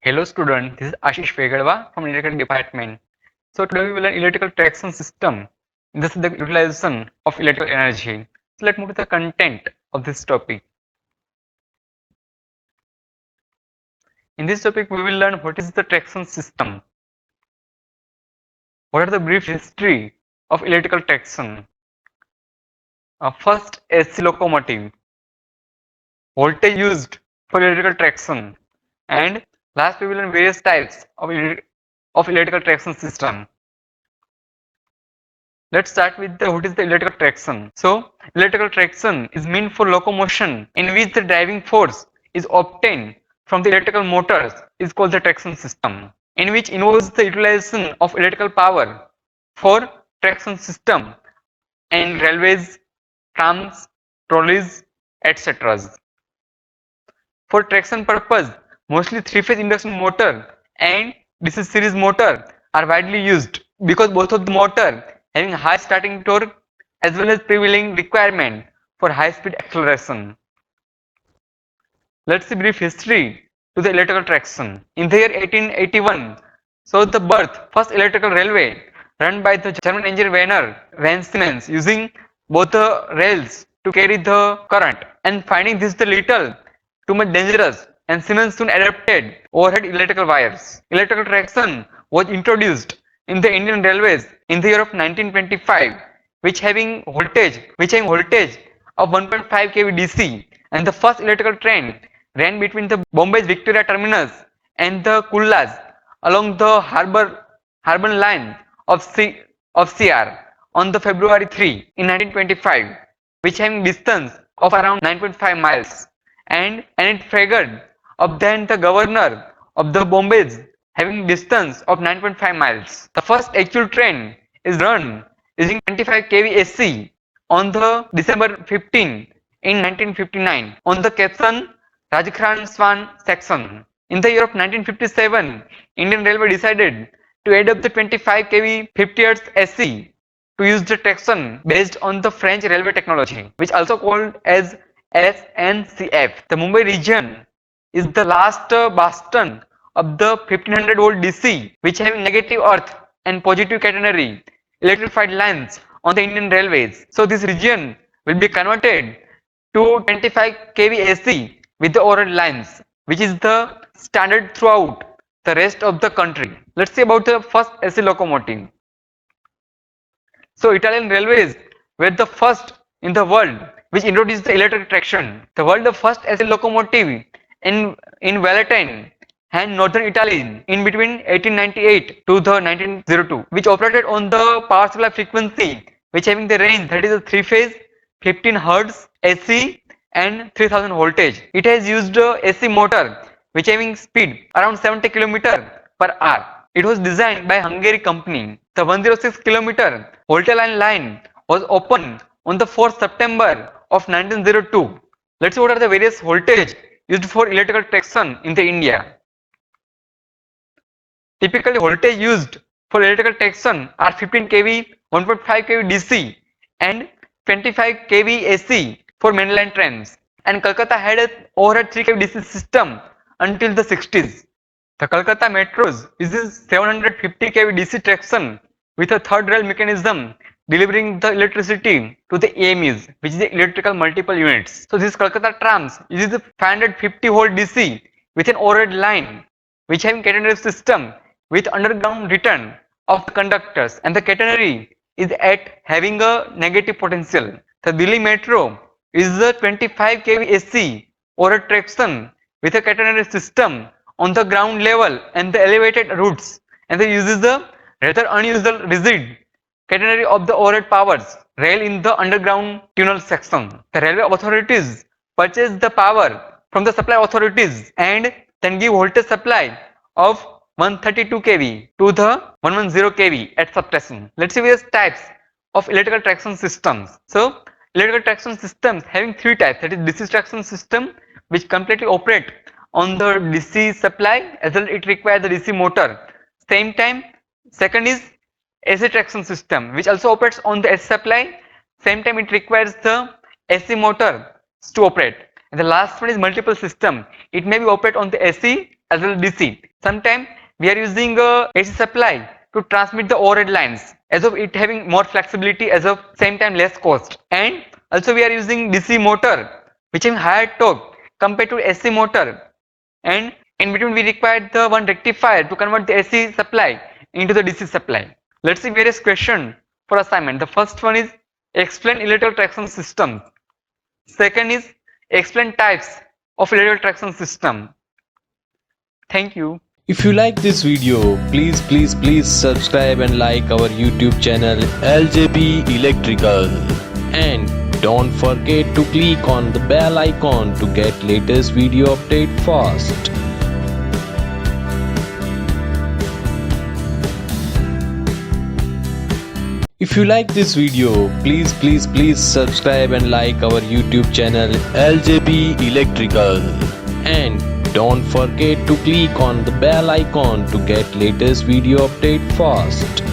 Hello student, this is Ashish Vegadwa from Electrical Department. So today we will learn electrical traction system. This is the utilization of electrical energy. So let's move to the content of this topic. In this topic we will learn what is the traction system, what are the brief history of electrical traction, first AC locomotive, voltage used for electrical traction, and last we will learn various types of electrical traction system. Let's start with what is the electrical traction. So, electrical traction is meant for locomotion in which the driving force is obtained from the electrical motors is called the traction system, in which involves the utilization of electrical power for traction system and railways, trams, trolleys, etc. For traction purpose, mostly three-phase induction motor and DC series motor are widely used because both of the motor having high starting torque as well as prevailing requirement for high speed acceleration. Let's see brief history to the electrical traction. In the year 1881, saw the birth first electrical railway run by the German engineer Werner van Siemens using both the rails to carry the current, and finding this the little too much dangerous, and Siemens soon adopted overhead electrical wires. Electrical traction was introduced in the Indian railways in the year of 1925, which having voltage of 1.5 kV DC, and the first electrical train ran between the Bombay's Victoria terminus and the Kullas along the harbour line of CR on the February 3 in 1925, which having distance of around 9.5 miles, and it figured of then the governor of the Bombay's having distance of 9.5 miles. The first actual train is run using 25 kV AC on the December 15 in 1959 on the Ketsan Rajasthan Swan section. In the year of 1957, Indian Railway decided to adopt the 25 kV 50 Hz AC to use the traction based on the French railway technology, which also called as SNCF. The Mumbai region is the last bastion of the 1500 volt DC, which having negative earth and positive catenary electrified lines on the Indian railways. So this region will be converted to 25 kV AC with the overhead lines, which is the standard throughout the rest of the country. Let's see about the first AC locomotive. So Italian railways were the first in the world which introduced the electric traction. The world first AC locomotive in Valentine and northern Italy in between 1898 to the 1902, which operated on the power supply frequency which having the range that is a 3-phase 15 Hz AC and 3000 voltage. It has used a AC motor which having speed around 70 km per hour. It was designed by Hungary company. The 106 km voltage line was opened on the 4th September of 1902. Let's see what are the various voltage used for electrical traction in the India. Typically voltage used for electrical traction are 15 kV, 1.5 kV DC and 25 kV AC for mainline trains. And Kolkata had an overhead 3 kV DC system until the 60s. The Kolkata metros uses 750 kV DC traction with a third rail mechanism delivering the electricity to the AMUs, which is the electrical multiple units. So this Kolkata trams uses the 550 volt DC with an overhead line which having catenary system with underground return of the conductors, and the catenary is at having a negative potential. The Delhi metro is the 25 kV AC overhead traction with a catenary system on the ground level and the elevated routes, and they uses the rather unusual rigid catenary of the overhead powers rail in the underground tunnel section. The railway authorities purchase the power from the supply authorities and then give voltage supply of 132 kV to the 110 kV at substation. Let's see various types of electrical traction systems. So electrical traction systems having three types, that is DC traction system which completely operate on the DC supply as well it requires the DC motor. Same time, second is AC traction system which also operates on the AC supply, same time it requires the AC motor to operate. And the last one is multiple system. It may be operate on the AC as well as DC. Sometimes we are using a AC supply to transmit the overhead lines, as of it having more flexibility, as of same time less cost. And also we are using DC motor which have higher torque compared to AC motor, and in between we require the one rectifier to convert the AC supply into the DC supply. Let's see various questions for assignment. The first one is explain electrical traction system. Second is explain types of electrical traction system. Thank you. If you like this video, please subscribe and like our YouTube channel LJP Electrical, and don't forget to click on the bell icon to get latest video update fast. If you like this video, please subscribe and like our YouTube channel LJP Electrical, and don't forget to click on the bell icon to get latest video update fast.